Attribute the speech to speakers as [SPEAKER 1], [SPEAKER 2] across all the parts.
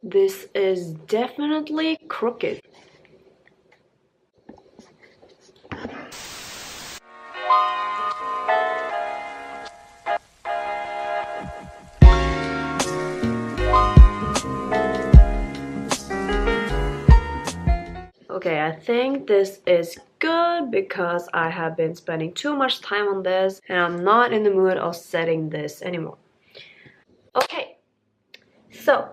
[SPEAKER 1] This is definitely crooked. Okay, I think this is good because I have been spending too much time on this and I'm not in the mood of setting this anymore. Okay, so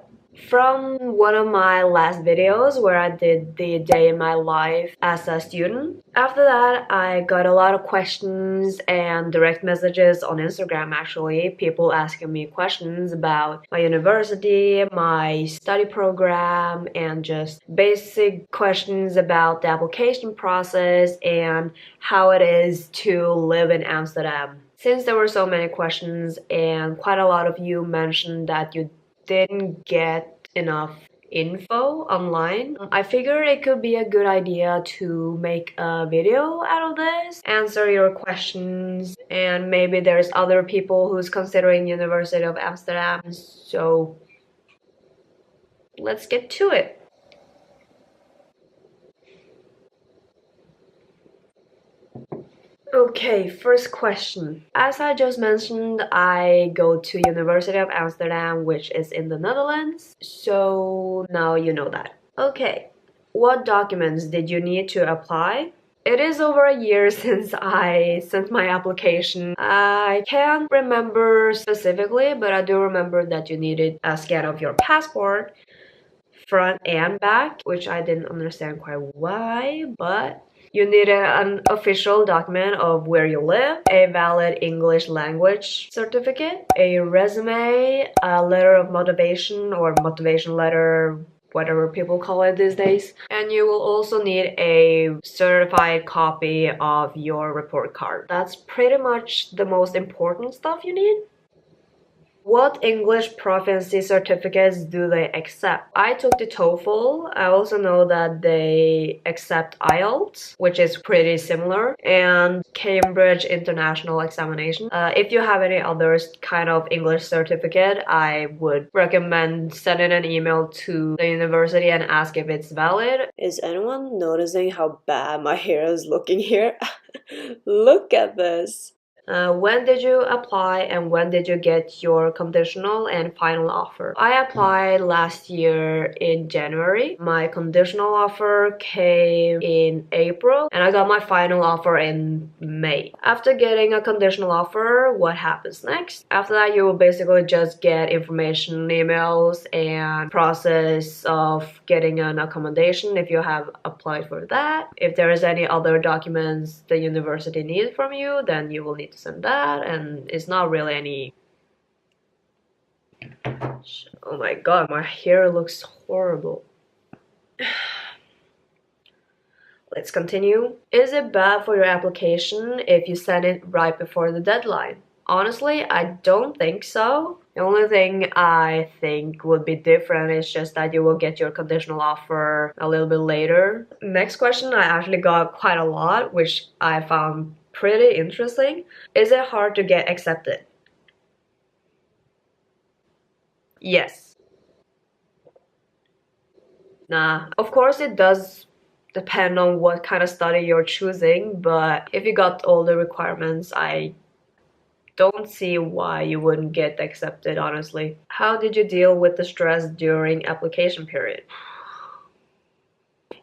[SPEAKER 1] from one of my last videos where I did the day in my life as a student, after that I got a lot of questions and direct messages on Instagram actually, people asking me questions about my university, my study program, and just basic questions about the application process and how it is to live in Amsterdam. Since there were so many questions and quite a lot of you mentioned that you didn't get enough info online, I figured it could be a good idea to make a video out of this, answer your questions, and maybe there's other people who's considering University of Amsterdam, so let's get to it. Okay, first question. As I just mentioned, I go to University of Amsterdam, which is in the Netherlands. So now you know that. Okay, what documents did you need to apply? It is over a year since I sent my application. I can't remember specifically, but I do remember that you needed a scan of your passport, front and back, which I didn't understand quite why, but you needed an official document of where you live, a valid English language certificate, a resume, a letter of motivation or motivation letter, whatever people call it these days. And you will also need a certified copy of your report card. That's pretty much the most important stuff you need. What English proficiency certificates do they accept? I took the TOEFL. I also know that they accept IELTS, which is pretty similar, and Cambridge International Examination. If you have any other kind of English certificate, I would recommend sending an email to the university and ask if it's valid. Is anyone noticing how bad my hair is looking here? Look at this. When did you apply and when did you get your conditional and final offer? I applied last year in January. My conditional offer came in April and I got my final offer in May. After getting a conditional offer, what happens next? After that, you will basically just get information emails and process of getting an accommodation if you have applied for that. If there is any other documents the university needs from you, then you will need to send that, and it's not really any. Oh my god, my hair looks horrible. Let's continue. Is it bad for your application if you send it right before the deadline? Honestly, I don't think so. The only thing I think would be different is just that you will get your conditional offer a little bit later. Next question I actually got quite a lot, which I found pretty interesting. Is it hard to get accepted? Yes. Nah. Of course it does depend on what kind of study you're choosing, but if you got all the requirements, I don't see why you wouldn't get accepted, honestly. How did you deal with the stress during application period?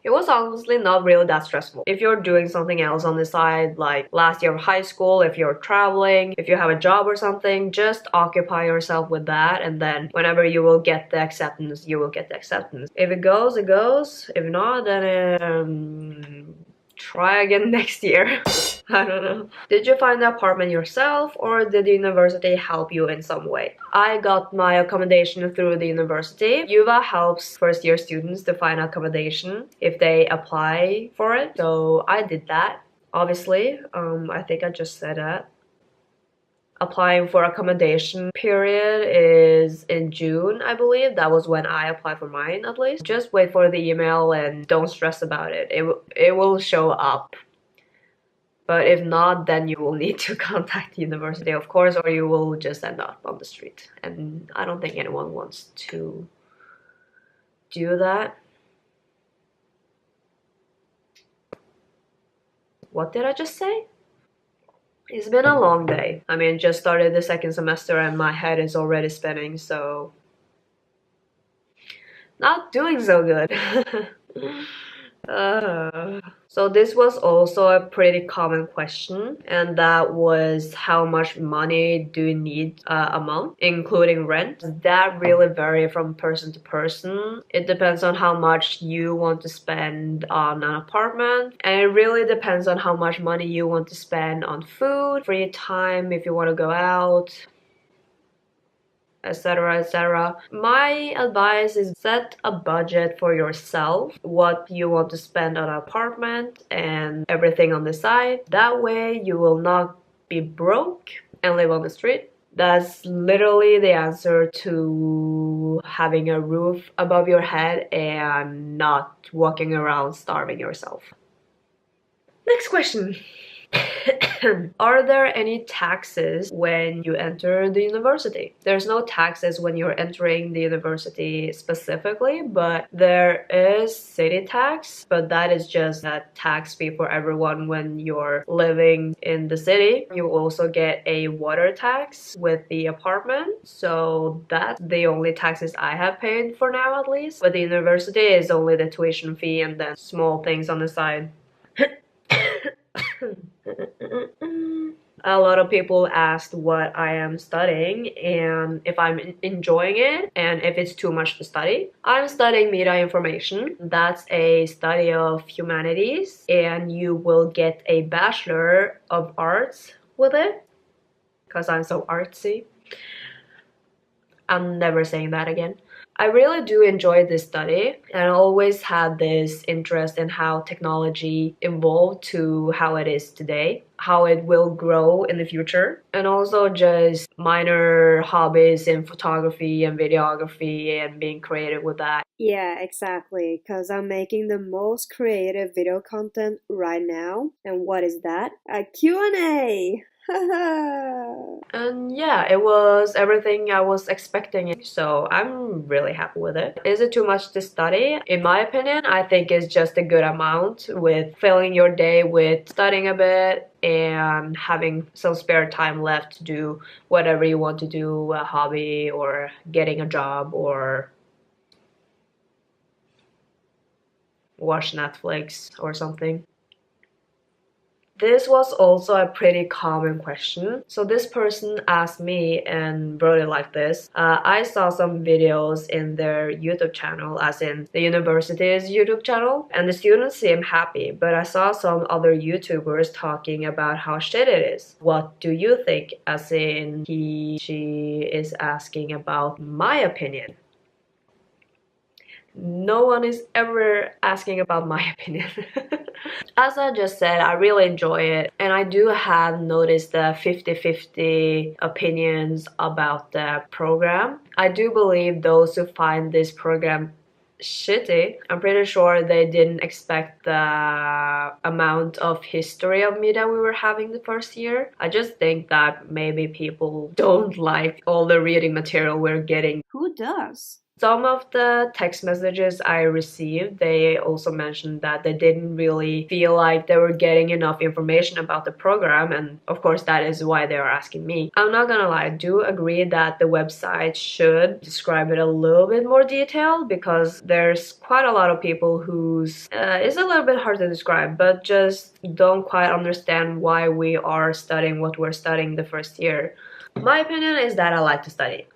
[SPEAKER 1] It was honestly not really that stressful. If you're doing something else on the side, like last year of high school, if you're traveling, if you have a job or something, just occupy yourself with that, and then whenever you will get the acceptance, you will get the acceptance. If it goes, it goes. If not, then try again next year. I don't know. Did you find the apartment yourself or did the university help you in some way? I got my accommodation through the university. UVA helps first year students to find accommodation if they apply for it. So I did that. Obviously, I think I just said that. Applying for accommodation period is in June, I believe. That was when I applied for mine, at least. Just wait for the email and don't stress about it. It will show up. But if not, then you will need to contact the university, of course, or you will just end up on the street. And I don't think anyone wants to do that. What did I just say? It's been a long day. I mean, just started the second semester and my head is already spinning, so not doing so good. So this was also a pretty common question, and that was how much money do you need a month, including rent? That really vary from person to person. It depends on how much you want to spend on an apartment, and it really depends on how much money you want to spend on food, free time, if you want to go out, etc, etc. My advice is set a budget for yourself, what you want to spend on an apartment and everything on the side. That way you will not be broke and live on the street. That's literally the answer to having a roof above your head and not walking around starving yourself. Next question. Are there any taxes when you enter the university? There's no taxes when you're entering the university specifically, but there is city tax, but that is just a tax fee for everyone when you're living in the city. You also get a water tax with the apartment, so that's the only taxes I have paid for now at least. But the university is only the tuition fee and then small things on the side. A lot of people asked what I am studying and if I'm enjoying it and if it's too much to study. I'm studying media information. That's a study of humanities, and you will get a Bachelor of Arts with it because I'm so artsy. I'm never saying that again. I really do enjoy this study, and I always had this interest in how technology evolved to how it is today, how it will grow in the future, and also just minor hobbies in photography and videography and being creative with that.
[SPEAKER 2] Yeah, exactly, because I'm making the most creative video content right now. And what is that? A Q&A!
[SPEAKER 1] And yeah, it was everything I was expecting, so I'm really happy with it. Is it too much to study? In my opinion, I think it's just a good amount with filling your day with studying a bit and having some spare time left to do whatever you want to do, a hobby or getting a job or watch Netflix or something. This was also a pretty common question. So this person asked me and wrote it like this. I saw some videos in their YouTube channel, as in the university's YouTube channel, and the students seem happy, but I saw some other YouTubers talking about how shit it is. What do you think? As in, she is asking about my opinion. No one is ever asking about my opinion. As I just said, I really enjoy it, and I do have noticed the 50-50 opinions about the program. I do believe those who find this program shitty, I'm pretty sure they didn't expect the amount of history of media we were having the first year. I just think that maybe people don't like all the reading material we're getting.
[SPEAKER 2] Who does?
[SPEAKER 1] Some of the text messages I received, they also mentioned that they didn't really feel like they were getting enough information about the program, and of course that is why they are asking me. I'm not gonna lie, I do agree that the website should describe it a little bit more detailed, because there's quite a lot of people whose it's a little bit hard to describe, but just don't quite understand why we are studying what we're studying the first year. My opinion is that I like to study.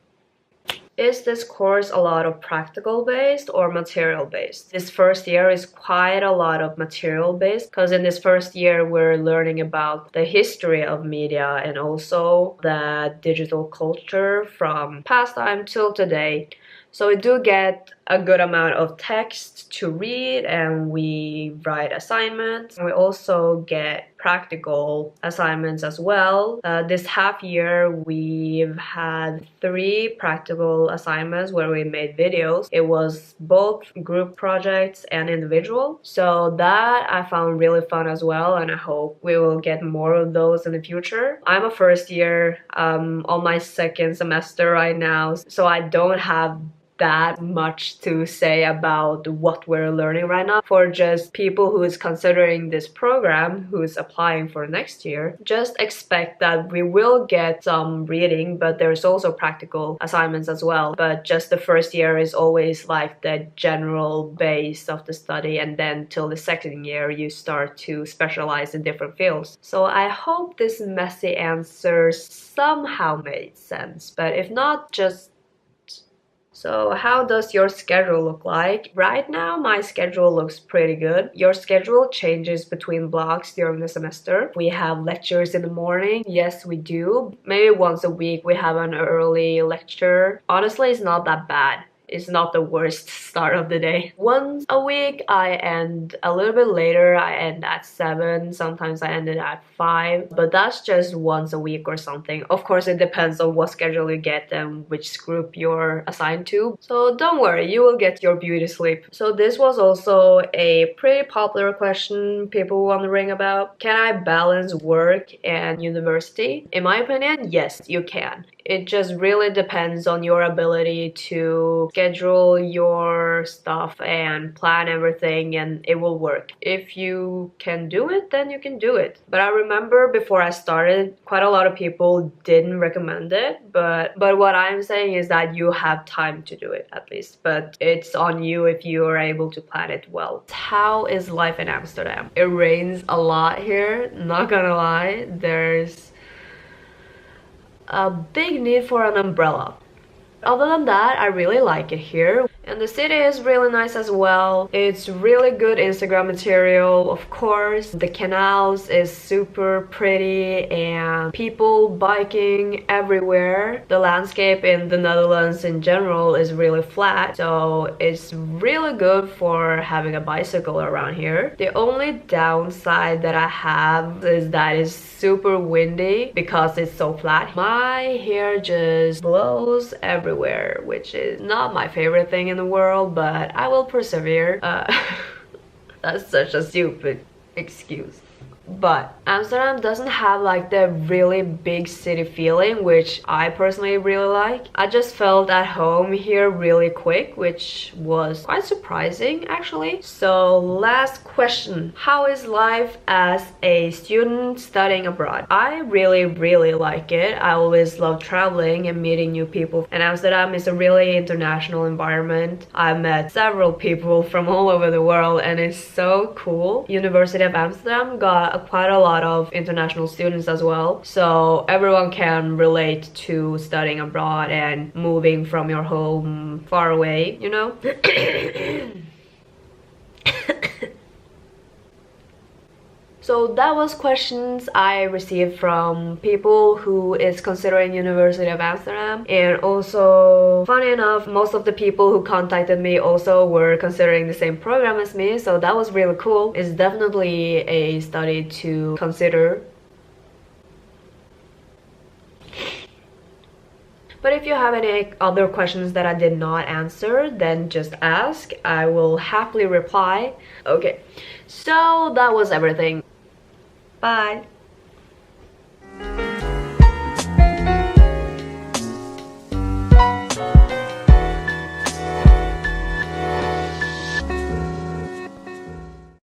[SPEAKER 1] Is this course a lot of practical based or material based? This first year is quite a lot of material based, because in this first year we're learning about the history of media and also the digital culture from past time till today. So we do get a good amount of text to read, and we write assignments. And we also get practical assignments as well. This half year we've had 3 practical assignments where we made videos. It was both group projects and individual. So that I found really fun as well, and I hope we will get more of those in the future. I'm a first year on my second semester right now, so I don't have that much to say about what we're learning right now. For just people who is considering this program, who's applying for next year, just expect that we will get some reading, but there's also practical assignments as well. But just the first year is always like the general base of the study, and then till the second year you start to specialize in different fields. So I hope this messy answer somehow made sense, but if not, just... So how does your schedule look like? Right now, my schedule looks pretty good. Your schedule changes between blocks during the semester. We have lectures in the morning. Yes, we do. Maybe once a week we have an early lecture. Honestly, it's not that bad. It's not the worst start of the day. Once a week I end a little bit later. I end at 7, sometimes I ended at 5, but that's just once a week or something. Of course, it depends on what schedule you get and which group you're assigned to. So don't worry, you will get your beauty sleep. So this was also a pretty popular question people wondering about. Can I balance work and university? In my opinion, yes, you can. It just really depends on your ability to schedule your stuff and plan everything, and it will work. If you can do it, then you can do it. But I remember before I started, quite a lot of people didn't recommend it, but what I'm saying is that you have time to do it at least, but it's on you if you are able to plan it well. How is life in Amsterdam? It rains a lot here, not gonna lie. There's a big need for an umbrella. Other than that, I really like it here. And the city is really nice as well. It's really good Instagram material, of course. The canals is super pretty and people biking everywhere. The landscape in the Netherlands in general is really flat, so it's really good for having a bicycle around here. The only downside that I have is that it's super windy because it's so flat. My hair just blows everywhere, which is not my favorite thing in the world, but I will persevere. That's such a stupid excuse. But Amsterdam doesn't have like the really big city feeling, which I personally really like. I just felt at home here really quick, which was quite surprising actually. So last question, how is life as a student studying abroad? I really like it. I always love traveling and meeting new people, and Amsterdam is a really international environment. I met several people from all over the world and it's so cool. University of Amsterdam got quite a lot of international students as well, so everyone can relate to studying abroad and moving from your home far away, you know. So that was questions I received from people who is considering University of Amsterdam, and also funny enough, most of the people who contacted me also were considering the same program as me, so that was really cool. It's definitely a study to consider. But if you have any other questions that I did not answer, then just ask. I will happily reply. Okay, so that was everything. Bye!